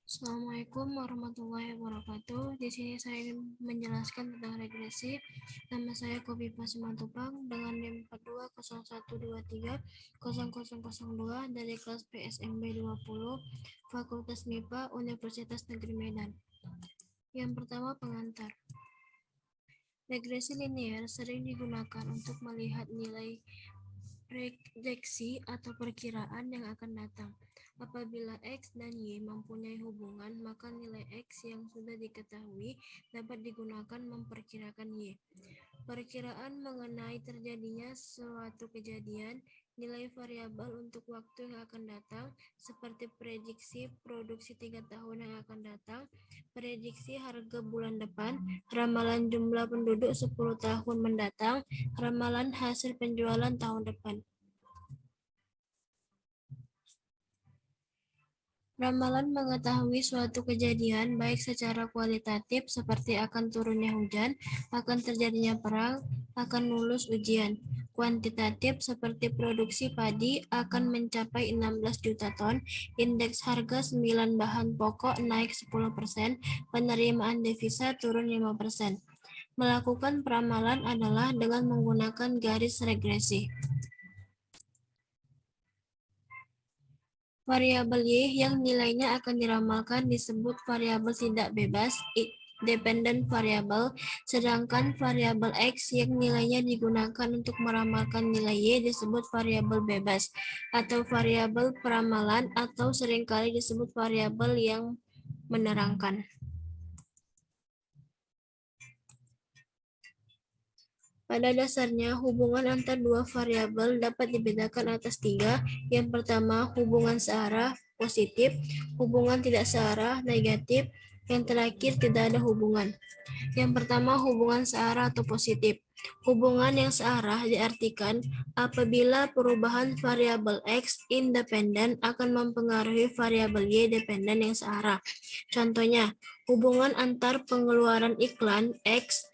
Assalamualaikum warahmatullahi wabarakatuh. Di sini saya ingin menjelaskan tentang regresi. Nama saya Kofifa Simatupang dengan NIM 4201230002 dari kelas PSMB 20 Fakultas MIPA Universitas Negeri Medan. Yang pertama, pengantar. Regresi linear sering digunakan untuk melihat nilai prediksi atau perkiraan yang akan datang. Apabila X dan Y mempunyai hubungan, maka nilai X yang sudah diketahui dapat digunakan memperkirakan Y. Perkiraan mengenai terjadinya suatu kejadian, nilai variabel untuk waktu yang akan datang, seperti prediksi produksi 3 tahun yang akan datang, prediksi harga bulan depan, ramalan jumlah penduduk 10 tahun mendatang, ramalan hasil penjualan tahun depan. Ramalan mengetahui suatu kejadian baik secara kualitatif seperti akan turunnya hujan, akan terjadinya perang, akan lulus ujian. Kuantitatif seperti produksi padi akan mencapai 16 juta ton, indeks harga 9 bahan pokok naik 10%, penerimaan devisa turun 5%. Melakukan peramalan adalah dengan menggunakan garis regresi. Variabel Y yang nilainya akan diramalkan disebut variabel tidak bebas, dependent variable, sedangkan variabel X yang nilainya digunakan untuk meramalkan nilai Y disebut variabel bebas, atau variabel peramalan, atau seringkali disebut variabel yang menerangkan. Pada dasarnya, hubungan antar dua variabel dapat dibedakan atas tiga. Yang pertama, hubungan searah, positif. Hubungan tidak searah, negatif. Yang terakhir, tidak ada hubungan. Yang pertama, hubungan searah atau positif. Hubungan yang searah diartikan apabila perubahan variabel X independen akan mempengaruhi variabel Y dependen yang searah. Contohnya, hubungan antar pengeluaran iklan X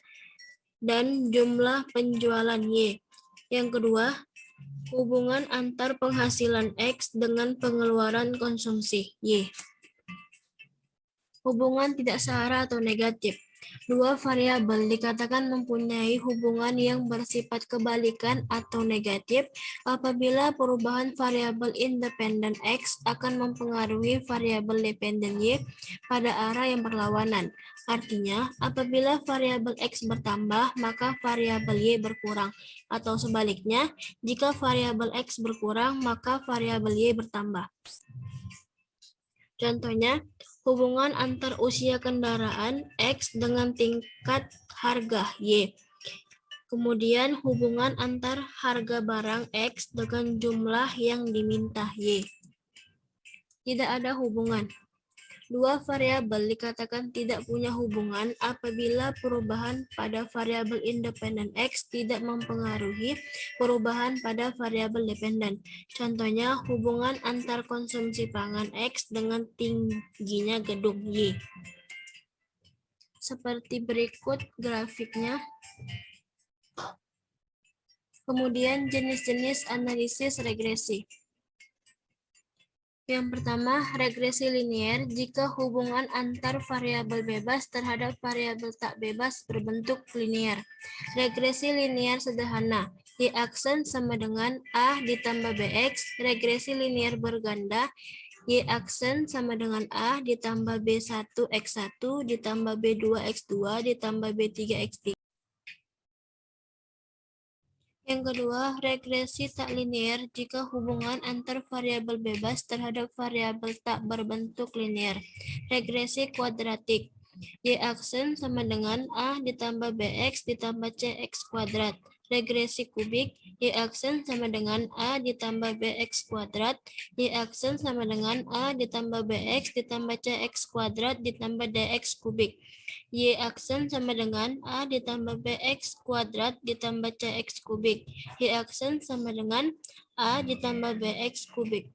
dan jumlah penjualan Y. Yang kedua, hubungan antar penghasilan X dengan pengeluaran konsumsi Y. Hubungan tidak searah atau negatif. Dua variabel dikatakan mempunyai hubungan yang bersifat kebalikan atau negatif apabila perubahan variabel independen X akan mempengaruhi variabel dependen Y pada arah yang berlawanan. Artinya, apabila variabel X bertambah, maka variabel Y berkurang. Atau sebaliknya, jika variabel X berkurang, maka variabel Y bertambah. Contohnya, hubungan antar usia kendaraan X dengan tingkat harga Y. Kemudian hubungan antar harga barang X dengan jumlah yang diminta Y. Tidak ada hubungan. Dua variabel dikatakan tidak punya hubungan apabila perubahan pada variabel independen X tidak mempengaruhi perubahan pada variabel dependen. Contohnya, hubungan antar konsumsi pangan X dengan tingginya gedung Y. Seperti berikut grafiknya. Kemudian jenis-jenis analisis regresi. Yang pertama, regresi linear jika hubungan antar variabel bebas terhadap variabel tak bebas berbentuk linear. Regresi linear sederhana, Y aksen sama dengan A ditambah BX. Regresi linear berganda, Y aksen sama dengan A ditambah B1X1 ditambah B2X2 ditambah B3X3. Yang kedua, regresi tak linear jika hubungan antar variabel bebas terhadap variabel tak berbentuk linear. Regresi kuadratik, Y aksen sama dengan A ditambah BX ditambah CX kuadrat. Regresi kubik, Y aksen sama dengan A ditambah BX kuadrat, Y aksen sama dengan A ditambah BX ditambah CX kuadrat ditambah DX kubik. Y aksen sama dengan A ditambah BX kuadrat ditambah CX kubik. Y aksen sama dengan A ditambah BX kubik.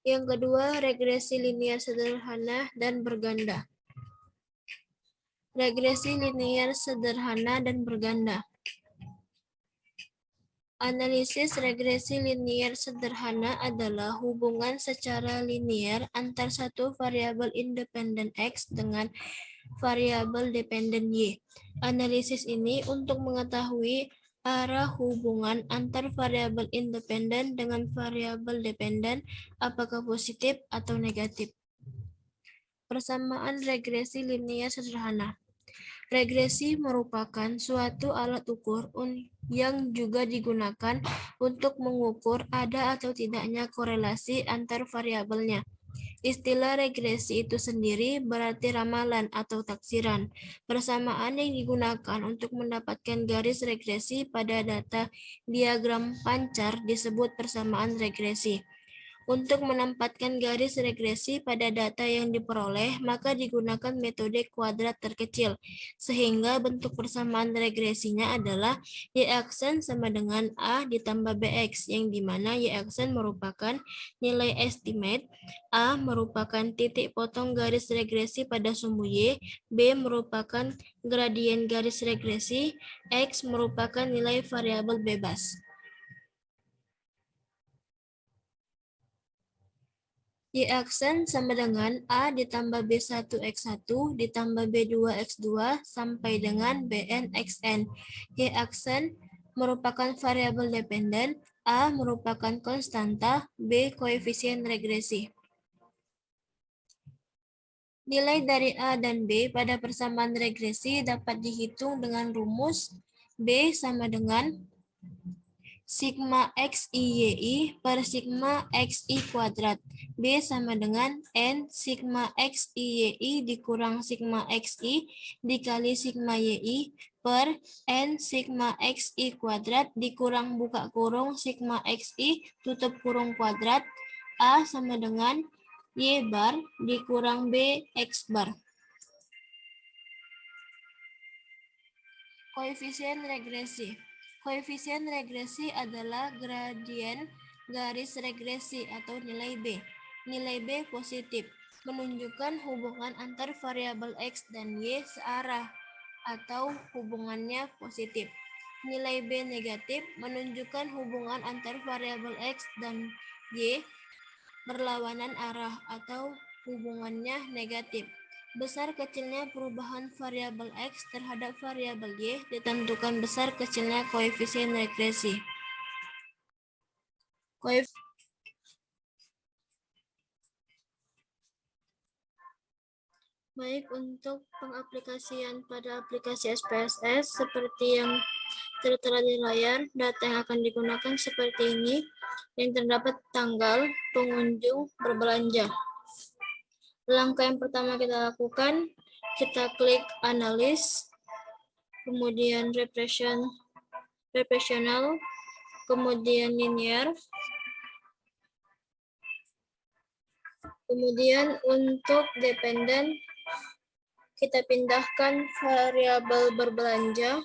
Yang kedua, regresi linear sederhana dan berganda. Regresi linear sederhana dan berganda. Analisis regresi linier sederhana adalah hubungan secara linier antar satu variabel independen X dengan variabel dependen Y. Analisis ini untuk mengetahui arah hubungan antar variabel independen dengan variabel dependen, apakah positif atau negatif. Persamaan regresi linier sederhana. Regresi merupakan suatu alat ukur yang juga digunakan untuk mengukur ada atau tidaknya korelasi antar variabelnya. Istilah regresi itu sendiri berarti ramalan atau taksiran. Persamaan yang digunakan untuk mendapatkan garis regresi pada data diagram pancar disebut persamaan regresi. Untuk menempatkan garis regresi pada data yang diperoleh, maka digunakan metode kuadrat terkecil, sehingga bentuk persamaan regresinya adalah Y aksen sama dengan A ditambah BX, yang dimana Y aksen merupakan nilai estimate, A merupakan titik potong garis regresi pada sumbu Y, B merupakan gradien garis regresi, X merupakan nilai variabel bebas. Y aksen sama dengan A ditambah B1X1 ditambah B2X2 sampai dengan BN-XN. Y aksen merupakan variabel dependen, A merupakan konstanta, B koefisien regresi. Nilai dari A dan B pada persamaan regresi dapat dihitung dengan rumus B sama dengan sigma XIYI per sigma XI kuadrat. B sama dengan N sigma XIYI dikurang sigma XI dikali sigma YI per N sigma XI kuadrat dikurang buka kurung sigma XI tutup kurung kuadrat. A sama dengan Y bar dikurang B X bar. Koefisien regresi. Koefisien regresi adalah gradien garis regresi atau nilai B. Nilai B positif, menunjukkan hubungan antar variabel X dan Y searah atau hubungannya positif. Nilai B negatif menunjukkan hubungan antar variabel X dan Y berlawanan arah atau hubungannya negatif. Besar kecilnya perubahan variabel X terhadap variabel Y ditentukan besar kecilnya koefisien regresi. Baik untuk pengaplikasian pada aplikasi SPSS seperti yang tertera di layar, data yang akan digunakan seperti ini, yang terdapat tanggal pengunjung berbelanja. Langkah yang pertama kita lakukan, kita klik analis, kemudian represental, kemudian linear, kemudian untuk dependen, kita pindahkan variabel berbelanja.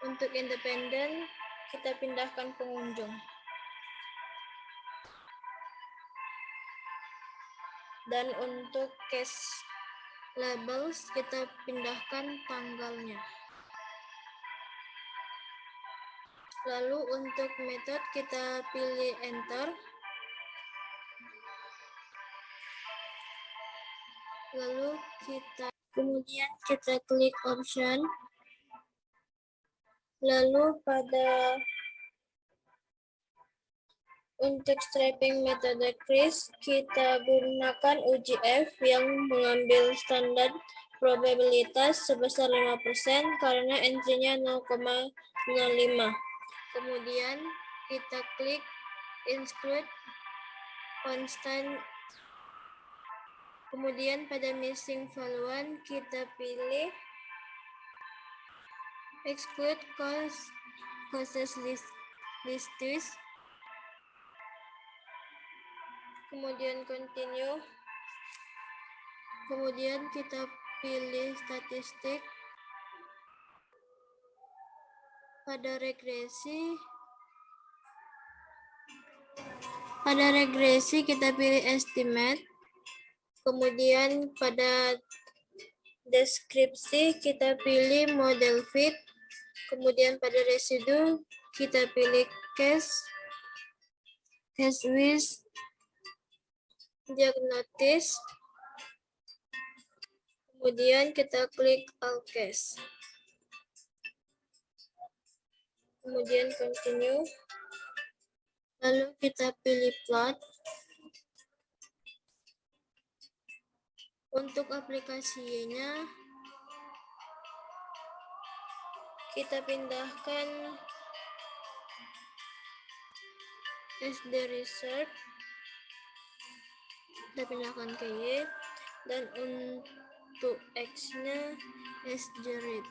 Untuk independen, kita pindahkan pengunjung. Dan untuk case labels, kita pindahkan tanggalnya. Lalu untuk method, kita pilih enter. Lalu kemudian kita klik option. Lalu untuk striping metode Kris, kita gunakan uji F yang mengambil standar probabilitas sebesar 5% karena entry-nya 0,05. Kemudian kita klik include constant. Kemudian pada missing valuan kita pilih exclude causes listis. Kemudian continue. Kemudian kita pilih statistik. Pada regresi kita pilih estimate. Kemudian pada deskripsi kita pilih model fit. Kemudian pada residu kita pilih case with diagnosis. Kemudian kita klik all case. Kemudian continue. Lalu kita pilih plot. Untuk aplikasinya kita pindahkan SD Research, kita pindahkan ke Y, dan untuk X-nya SGRID.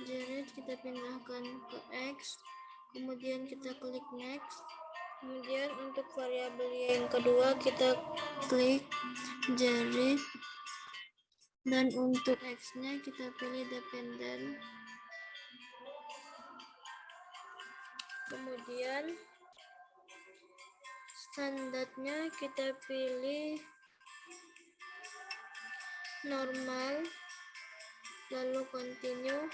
Jadi kita pindahkan ke X, kemudian kita klik next. Kemudian untuk variabel yang kedua kita klik Jared, dan untuk X-nya kita pilih dependent. Kemudian standarnya kita pilih normal, lalu continue,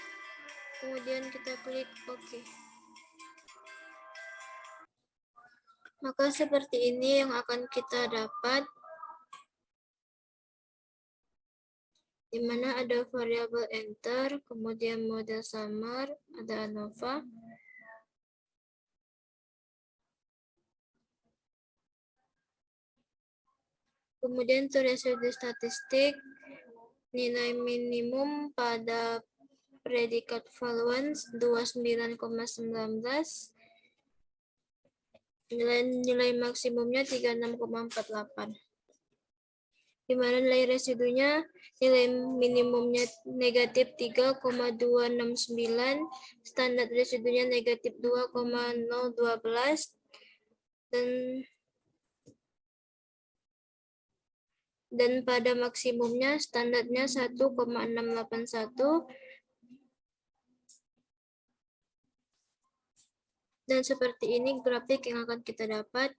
kemudian kita klik OK. Maka seperti ini yang akan kita dapat, di mana ada variabel enter, kemudian model summer, ada ANOVA. Kemudian untuk residu statistik, nilai minimum pada predikat valuance 29,19, nilai maksimumnya 36,48. Di mana nilai residunya, nilai minimumnya negatif 3,269, standar residunya negatif 2,012, dan pada maksimumnya standarnya 1,681. Dan seperti ini grafik yang akan kita dapat.